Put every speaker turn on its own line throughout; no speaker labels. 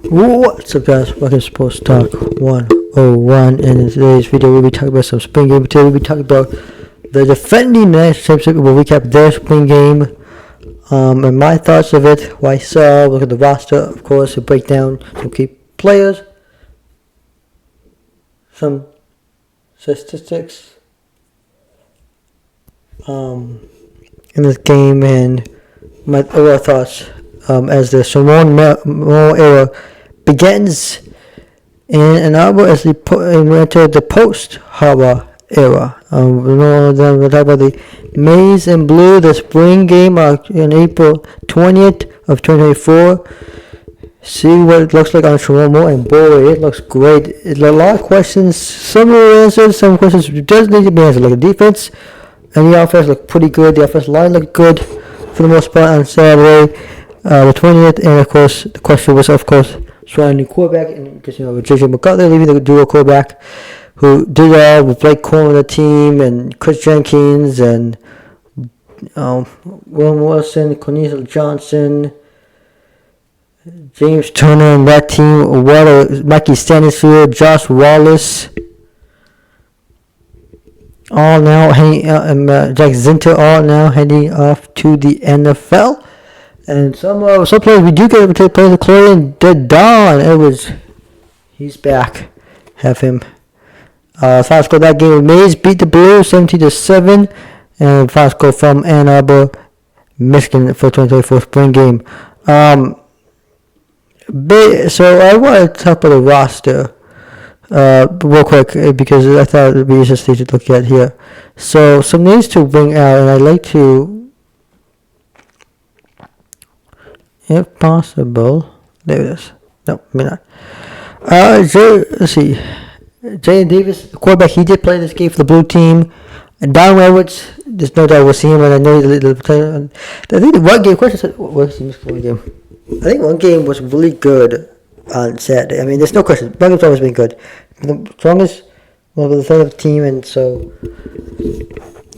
What's up, guys? Welcome to Sports Talk 101. And in today's video, we'll be talking about some spring game. Today, we'll be talking about the defending national championship. We'll recap their spring game and my thoughts of it, what I saw, look at the roster, of course, to break down some key players, some statistics in this game, and my overall thoughts as the Simone era begins in Ann Arbor as we enter the post-Harbor era. We'll talk about the Maize and Blue, the spring game on April 20th of 2024. See what it looks like on Shromo, and boy, it looks great. It's a lot of questions, some are answered, some questions does need to be answered, like the defense and the offense look pretty good. The offensive line looked good for the most part on Saturday, the 20th, and of course, the question was, of course, surrounding quarterback, and because with JJ McCarthy leaving the dual quarterback, who did all with Blake Coleman on the team, and Chris Jenkins, and Will Wilson, Cornelius Johnson, James Turner, and that team. Mikey Stanisfield, Josh Wallace, all now heading, Jack Zinter, all now heading off to the NFL. And some players we do get to play the Clorian Don. He's back. Have him. Final score that game: Mays beat the Blues 17-7, and final score from Ann Arbor, Michigan for 2024 spring game. So I want to talk about the roster real quick because I thought it would be interesting to look at here. So some names to bring out, and I'd like to, if possible, there it is. No, maybe not. Let's see. Jay Davis, the quarterback, he did play this game for the blue team. And Don Edwards, there's no doubt we'll see him, and I know I think the one game, I think one game was really good on Saturday. I mean, there's no question. One game's always been good. The strongest, the defensive team, and so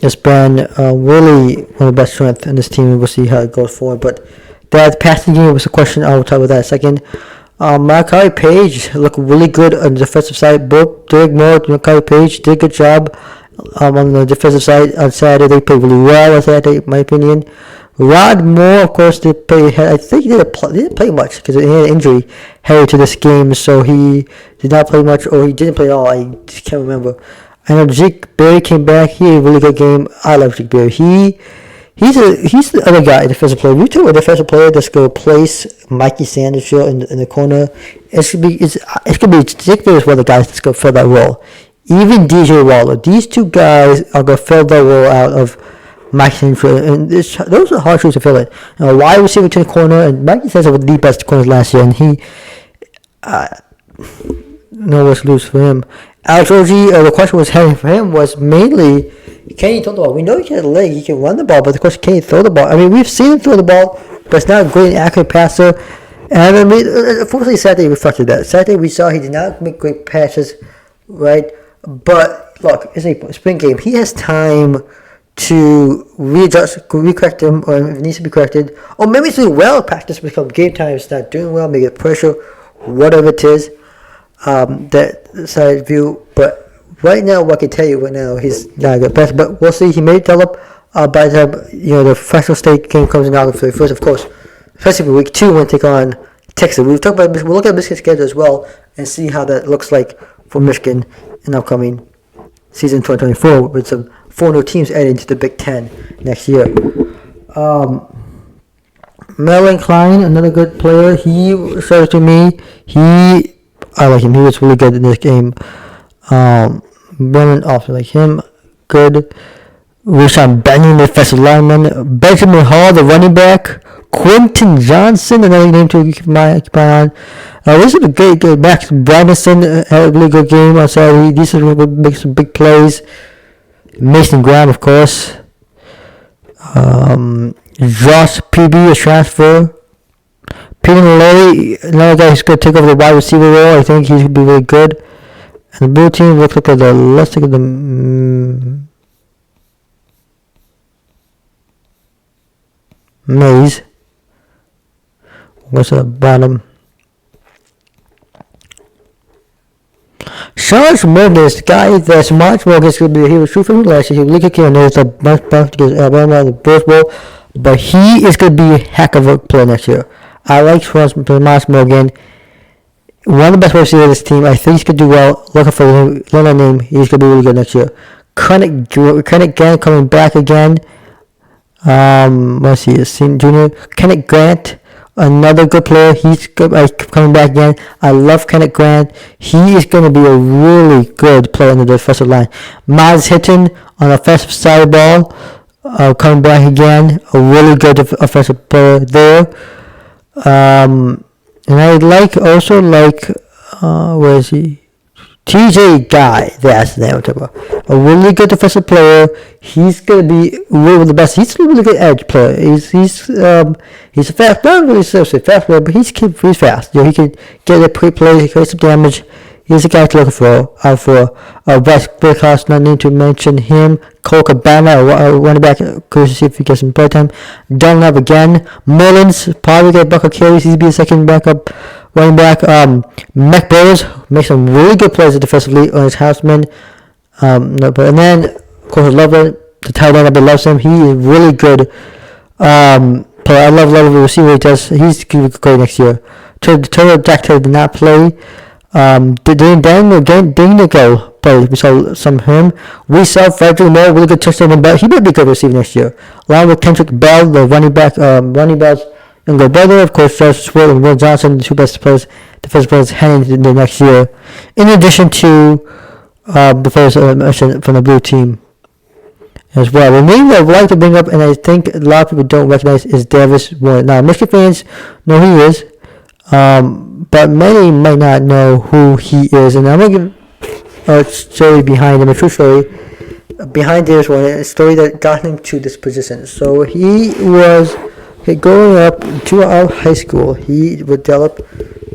it's been really one of the best strengths in this team, and we'll see how it goes forward. But that passing game was a question. I'll talk about that in a second. Makai Page looked really good on the defensive side. Both Derek Moore and Makai Page did a good job on the defensive side on Saturday. They played really well on Saturday, in my opinion. Rod Moore, of course, did play. I think he didn't play much because he had an injury headed to this game, so he did not play much, or he didn't play at all. I just can't remember. I know Zeke Berry came back. He had a really good game. I love Zeke Berry. He's the other guy, defensive player. We took a defensive player that's going to place Mikey Sandersfield in the corner. It's gonna be Zeke Berry is one of the guys that's going to fill that role. Even DJ Waller. These two guys are going to fill that role out of Mike Sandersfield, and those are hard shoes to fill it. Wide receiver to the corner, and Mikey Sandersfield was the best corners last year, and he no what's loose for him. Alex Ogie, the question was for him was mainly, can he throw the ball? We know he can leg, he can run the ball, but the question, can he throw the ball? I mean, we've seen him throw the ball, but it's not a great and accurate passer. And I mean, unfortunately, Saturday reflected that. Saturday we saw he did not make great passes, right? But look, it's a spring game. He has time to readjust, correct them, or if it needs to be corrected, or maybe it's doing well. Practice become game time. It's not doing well. Maybe the pressure, whatever it is. That side view, but right now, what I can tell you right now, he's not a good passer. But we'll see. He may develop by the time the Fresno State game comes in August 31st, of course, especially for week 2 when they take on Texas. We'll look at Michigan's schedule as well and see how that looks like for Michigan in upcoming season 2024 with some 4 new teams added to the Big Ten next year. Melvin Klein, another good player. He showed it to me. I like him. He was really good in this game. Brennan also like him. Good. Rashawn Benyon, the defensive lineman. Benjamin Hall, the running back. Quentin Johnson, another name to keep an eye on. This is a good Max Branderson had a really good game on Saturday. These are make some big plays. Mason Graham, of course. Josh PB, a transfer. Peter Malloy, another guy who's going to take over the wide receiver role. I think he's going to be really good. And the blue team looks like let's look at the Maze. What's at the bottom? Charles Morgan is the guy that's much more going to be. He was true from last year. He was looking at knows the bunch because Alabama the Rose Bowl, but he is going to be a heck of a player next year. I like Charles Morgan. One of the best players of this team. I think he's going to do well. Looking for a name. He's going to be really good next year. Kenneth Grant coming back again. Let's see, junior. Kenneth Grant, another good player. He's coming back again. I love Kenneth Grant. He is going to be a really good player on the defensive line. Miles Hitton on the offensive side of the ball, coming back again. A really good offensive player there. And I also like, where is he? TJ Guy, that's the name I'm talking about. A really good defensive player. He's gonna be one of the best. He's a really good edge player. He's a fast, not really seriously fast player, but he's fast. He can get a quick play, he can create some damage. He's a guy to look for. West Brickhouse, not need to mention him. Cole Cabana, a running back, curious to see if he gets some play time. Dunlap again. Mullins, probably get bucket carries. He's be a second backup running back. Mac Burrows makes some really good plays defensively on his houseman. And then, of course, Loveland, the tight end, everybody loves him. He is really good player. I love Loveland. We'll see what he does. He's going to be great next year. Jack Taylor did not play. Daniel play. We saw some of him. We saw Frederick Moore, really good touchdown, but he might be a good receiver next year. Along with Kendrick Bell, the running backs, and their brother, of course, Josh Swift and Will Johnson, the two best players, defensive players heading into the next year. In addition to the players mentioned from the blue team as well. The name that I'd like to bring up, and I think a lot of people don't recognize, is Davis Warren. Now, Michigan fans know who he is. But many might not know who he is, and I'm going to give a story behind him, a true story behind Davis Warren, a story that got him to this position. So he was growing up throughout high school. He developed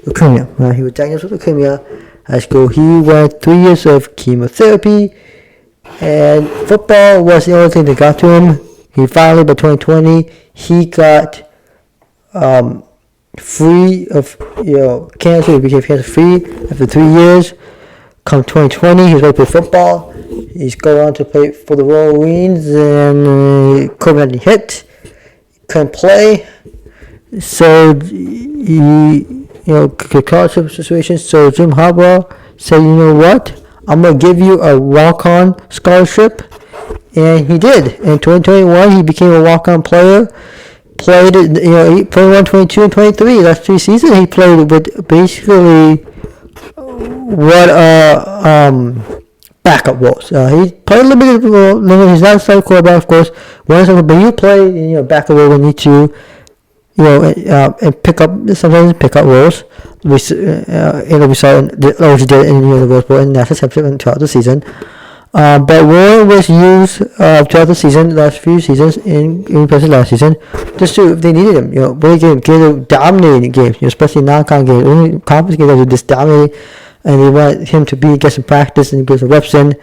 leukemia. He was diagnosed with leukemia in high school. He went 3 years of chemotherapy, and football was the only thing that got to him. He finally, by 2020, he got free of cancer. He became cancer free after 3 years. Come 2020, he's ready to play football. He's going on to play for the Wolverines, and COVID-19 hit. Couldn't play, so he college situation. So Jim Harbaugh said, "You know what? I'm gonna give you a walk-on scholarship," and he did. In 2021, he became a walk-on player. Played, 21, 22, and 23. Last 3 seasons, he played with basically what backup roles. He played a limited role. He's not a starting quarterback, of course. But you play, backup role when you need to, and pick up roles. We saw OG did in the Rose Bowl and national championship throughout the season. But Warren was used throughout the season, last few seasons, in last season, just to, if they needed him, really dominating games, especially non-con games, only conference games that were just dominating, and they wanted him to get some practice and get some reps in.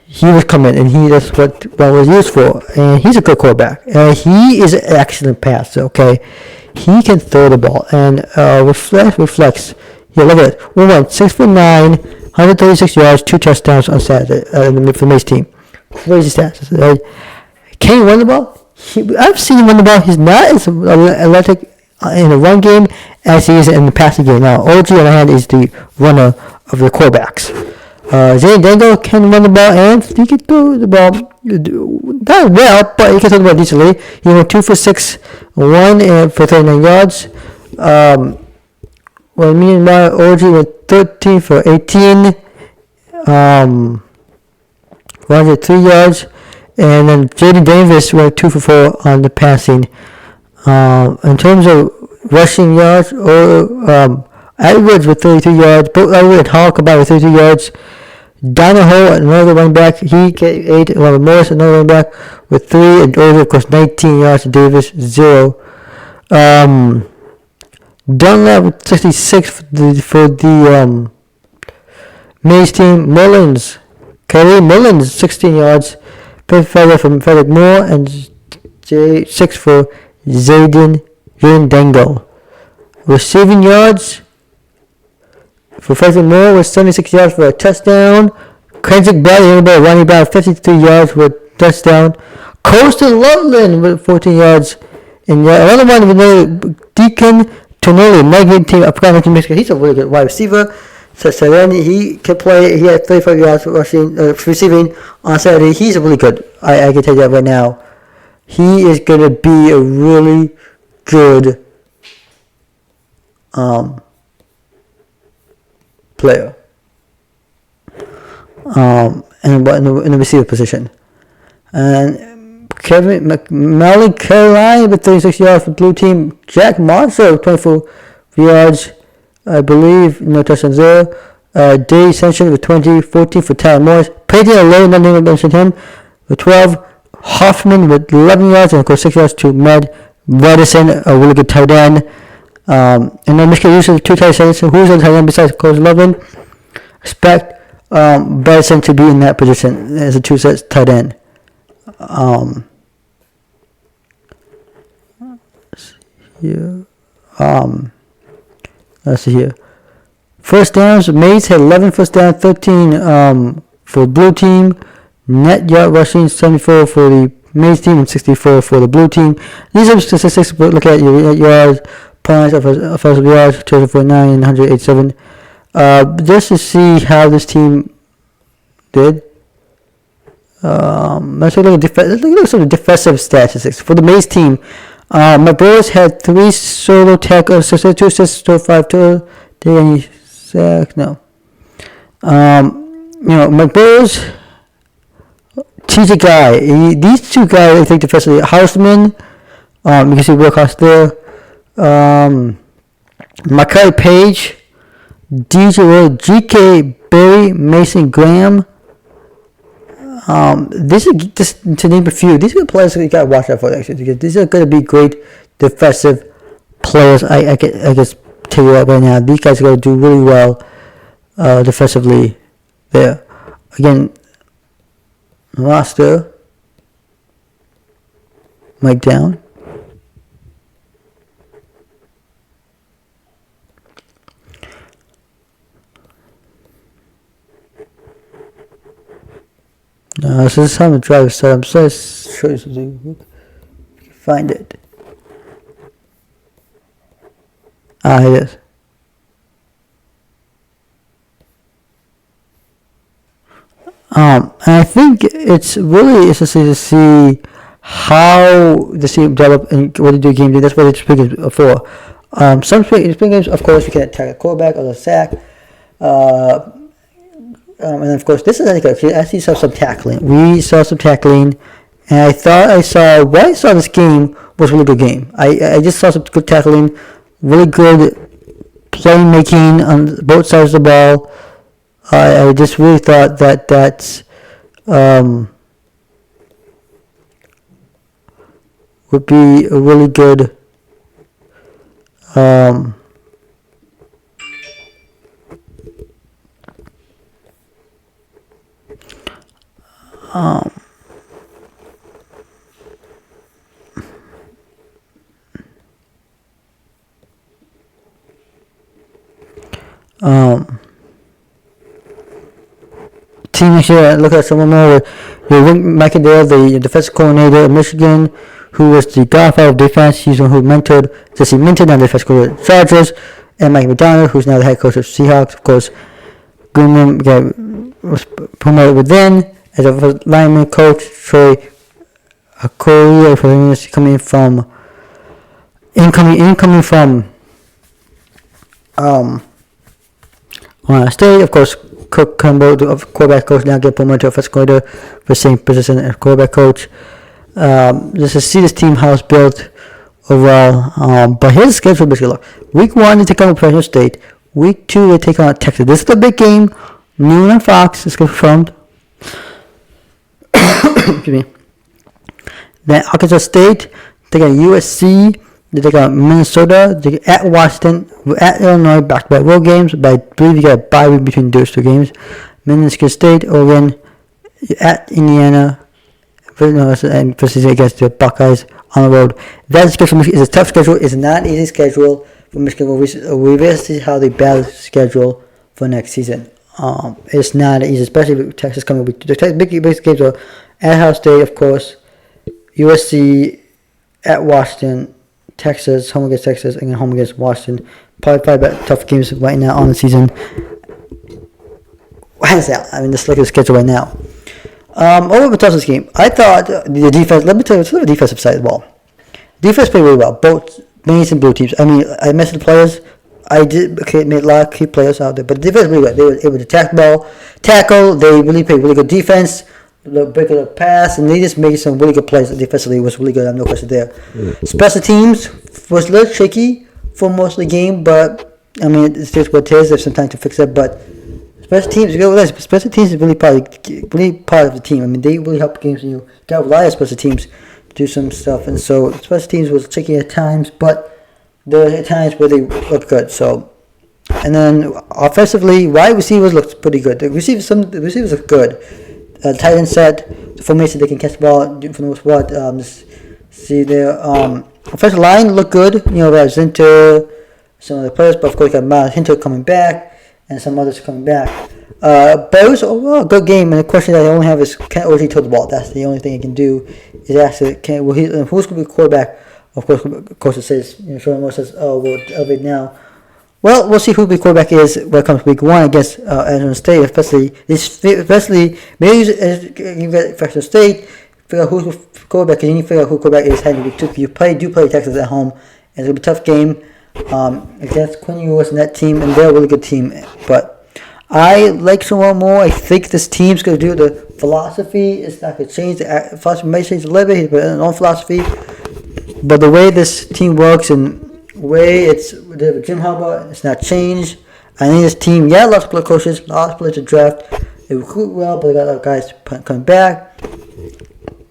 He was coming, and that's what was used for, and he's a good quarterback, and he is an excellent passer, okay? He can throw the ball, and reflects. Yeah, look at it. 6'9", 136 yards, 2 touchdowns on Saturday for the Mace team. Crazy stats. Can he run the ball? I've seen him run the ball. He's not as athletic in the run game as he is in the passing game. Now, OG, on the hand, is the runner of the quarterbacks. Zane Dangle can run the ball, and he can throw the ball not well, but he can throw the ball decently. He went 2 for 6, 1 for 39 yards. Meanwhile, OG went 13 for 18, 103 yards, and then Jaden Davis went 2 for 4 on the passing. In terms of rushing yards, Edwards with 33 yards, both Edwards and Hall combined with 33 yards. Donahoe, another running back, he get 8. Robert Morris, another running back, with 3, and over, of course, 19 yards. Davis 0. Dunlap with 66 for the Mays team. Kyrie Mullins, 16 yards. 55 from Frederick Moore, and 6 for Zayden Dangle. Receiving yards, Professor Moore with 76 yards for a touchdown. Kendrick Bradley running back 53 yards for a touchdown. Coastal Loveland with 14 yards. And another one with Deacon Tonelli, Megan team. I forgot to mention he's a really good wide receiver. So then he can play. He had 35 yards receiving on Saturday. He's really good. I can tell you that right now. He is going to be a really good player. In the receiver position. And Melly Caroline with 36 yards for the blue team. Jack Marshall with 24 yards. I believe no touchdowns there. Dave Sension with 14 for Tyler Morris. Peyton Alone, nothing to mention him, with 12. Hoffman with 11 yards, and of course 6 yards to Med Redison, a really good tight end. And then Michigan uses 2 tight ends. So who's on tight end besides Coach Lovin? Expect Redison to be in that position as a 2 sets tight end. Let's see here. First downs, Mays had 11 first down, 13 for the blue team. Net yard rushing, 74 for the Mays team and 64 for the blue team. These are statistics, but look at your yards, points, offensive yards, 249 and 187. Just to see how this team did. Let's look at some of the defensive statistics. For the Mays team, my boys had 3 solo tackles, 2 assists, 5 total. Did any sack? No. My boys, TJ Guy. These 2 guys, I think, defensively. Houseman, you can see workhorse there. Makai Page, DJ Will, GK Barry, Mason Graham. This is just to name a few. These are the players that you gotta watch out for next year, because these are going to be great defensive players. I guess tell you that right now. These guys are going to do really well defensively there. Again, roster, Mike Down. So this is how the drive set. I'm so show you something. Find it. Here it is. And I think it's really interesting to see how the team develop and what they do game day. That's what it's speaking for. Some spring games, of course, you can attack a quarterback or a sack. And of course, this is actually I see some tackling. We saw some tackling, and I thought I saw what I saw this game was a really good game. I just saw some good tackling, really good playmaking on both sides of the ball. I just really thought that would be a really good team here. Look at someone more with Rick McIntyre, the defensive coordinator of Michigan, who was the godfather of defense. He's the one who mentored Jesse Minton, now the defense coordinator of the Chargers, and Mike McDonald, who's now the head coach of Seahawks. Of course, Goodman was promoted within as a lineman coach. Troy Korea coming from Ohio State. Of course, Cook Campbell, the quarterback coach, now get promoted to offensive coordinator for the same position as quarterback coach. Just to see this team how it's built overall. But here's the schedule basically. Week 1 they take on Fresno State. Week 2 they take on Texas. This is the big game. Noon on Fox. It's confirmed. Excuse me. Then Arkansas State. They got USC. They take on Minnesota. They get at Washington. At Illinois. Back-to-back road games. But I believe you got a bye week between those 2 games. Minnesota State. Oregon. At Indiana. And versus against the Buckeyes on the road. That schedule is a tough schedule. It's not an easy schedule for Michigan. We will see how they battle the schedule for next season. It's not easy, especially with Texas coming. The big games are at Ohio State, of course, USC, at Washington, Texas, home against Texas, and then home against Washington. Probably tough games right now on the season. Hands down. I mean, just look at the schedule right now. Over the Texas game, I thought the defense. Let me tell you, it's the defensive side of the ball. Defense played really well, both Mains and blue teams. I mean, I mentioned the players. I made a lot of key players out there, but the defense really good. They were able to tackle. They really played really good defense. The break of the pass, and they just made some really good plays defensively. It was really good. I have no question there. Special teams was a little tricky for most of the game, but I mean, it's just what it is. There's some time to fix it, but special teams, special teams is really part of the team. I mean, they really help games. You got a lot of special teams to do some stuff, and so special teams was tricky at times, but there were times where they looked good. So, and then offensively, wide receivers looked pretty good. The receivers look good. Tight end set, the formation they can catch the ball for the most part. See there. Offensive line looked good. You know, Zinter, some of the players, but of course, you got Miles Hinter coming back, and some others coming back. But it was overall a good game, and the question that I only have is, can OG throw the ball? That's the only thing he can do. Is actually, who's going to be quarterback? Of course, it says, Sean Moore says, we'll elevate now. Well, we'll see who the quarterback is when it comes to week 1 against Arizona State, especially maybe you get Fresno State, figure out who's the quarterback, and you figure out who the quarterback is heading week 2. You play Texas at home, and it's going to be a tough game against Quinn Ewers and that team, and they're a really good team. But I like Sean Moore. I think this team's going to do the philosophy. It's not going to change. The philosophy might change a little bit. He's got his own philosophy. But the way this team works and way it's with Jim Harbaugh, it's not changed. I think this team, lots of good coaches, lots of players to draft. They recruit well, but they got a lot of guys coming back.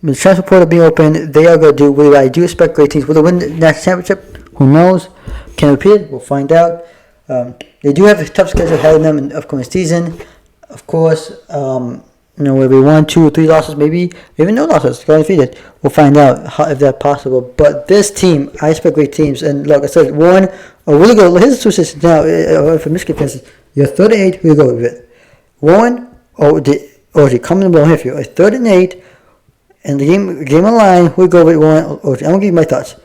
The transfer portal being open, they are going to do really well. I do expect great teams. Will they win the national championship? Who knows? Can it repeat it? We'll find out. They do have a tough schedule ahead of them in the upcoming season. Of course, maybe 1, 2, 3 losses, maybe even no losses. Go undefeated. We'll find out if that's possible. But this team, I expect great teams. And look, I said Warren, a really good. Here's the two systems now for Michigan fans. You're 3rd and 8. Who you go with it? Warren or OG? Come in the ball here for you. 3rd and 8, and the game on line. Who you go with, Warren or OG? I'm gonna give you my thoughts.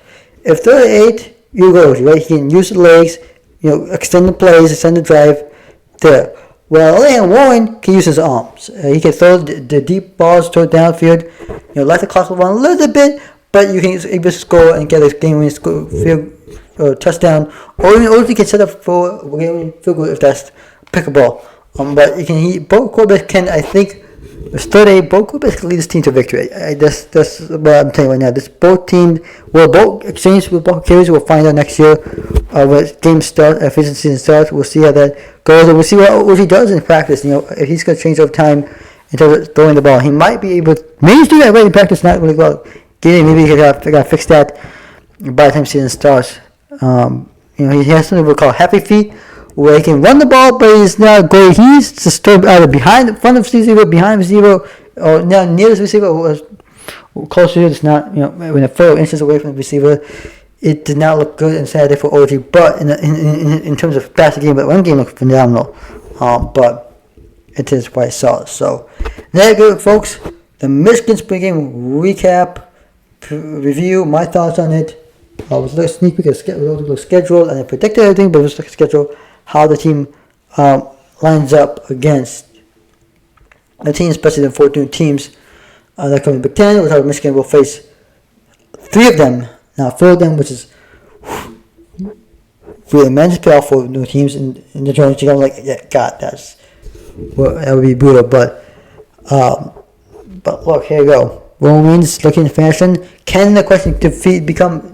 If 3rd and 8, you go OG. Right? He can use the legs. Extend the plays, extend the drive. There. Well, on the other hand, Warren can use his arms. He can throw the deep balls toward downfield. Let the clock run a little bit, but you can able to score and get a game-winning field touchdown. Or you can set up for a game-winning field goal if that's pickable. But both quarterbacks can, I think, with 38, both quarterbacks can lead this team to victory. That's what I'm telling you right now. Both teams will both exchange with both carries. We'll find out next year when game starts, if the season starts. We'll see how that goes, and we'll see what he does in practice. If he's going to change over time in terms of throwing the ball, he might be able to. Maybe he's doing that right in practice, not really well. Maybe he got to fix that by the time the season starts. He has something we call happy feet, where he can run the ball, but he's not great. He's just either behind the front of the receiver, behind the receiver, or now near the receiver, or close to it. It's not, when a few inches away from the receiver, it did not look good inside there for OG. But in terms of passing game, but one game looked phenomenal. But it is quite solid. So there you go, folks. The Michigan spring game recap, review, my thoughts on it. I was a little sneak peek at the schedule, and I predicted everything, but it was like a schedule. How the team lines up against the team, especially the 14 teams that come in Big Ten, which how Michigan will face 3 of them. Now 4 of them, which is really immense playoff for new teams in the joint. You know, that would be brutal. But look, here you go. Wolverines looking fashion. Can the question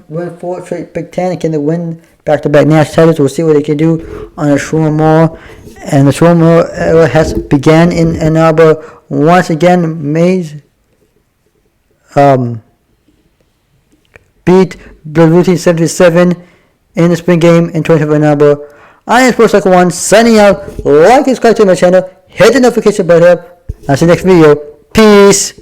win 4 straight Big Ten? Can they win back-to-back national titles? We'll see what they can do on a Sean Moore. And the Sean Moore era has began in Ann Arbor. Once again, Mays beat the Routine 77 in the spring game in 20 Ann Arbor. I am Sports Cycle 1, signing out. Like and subscribe to my channel. Hit the notification button. I'll see you next video. Peace.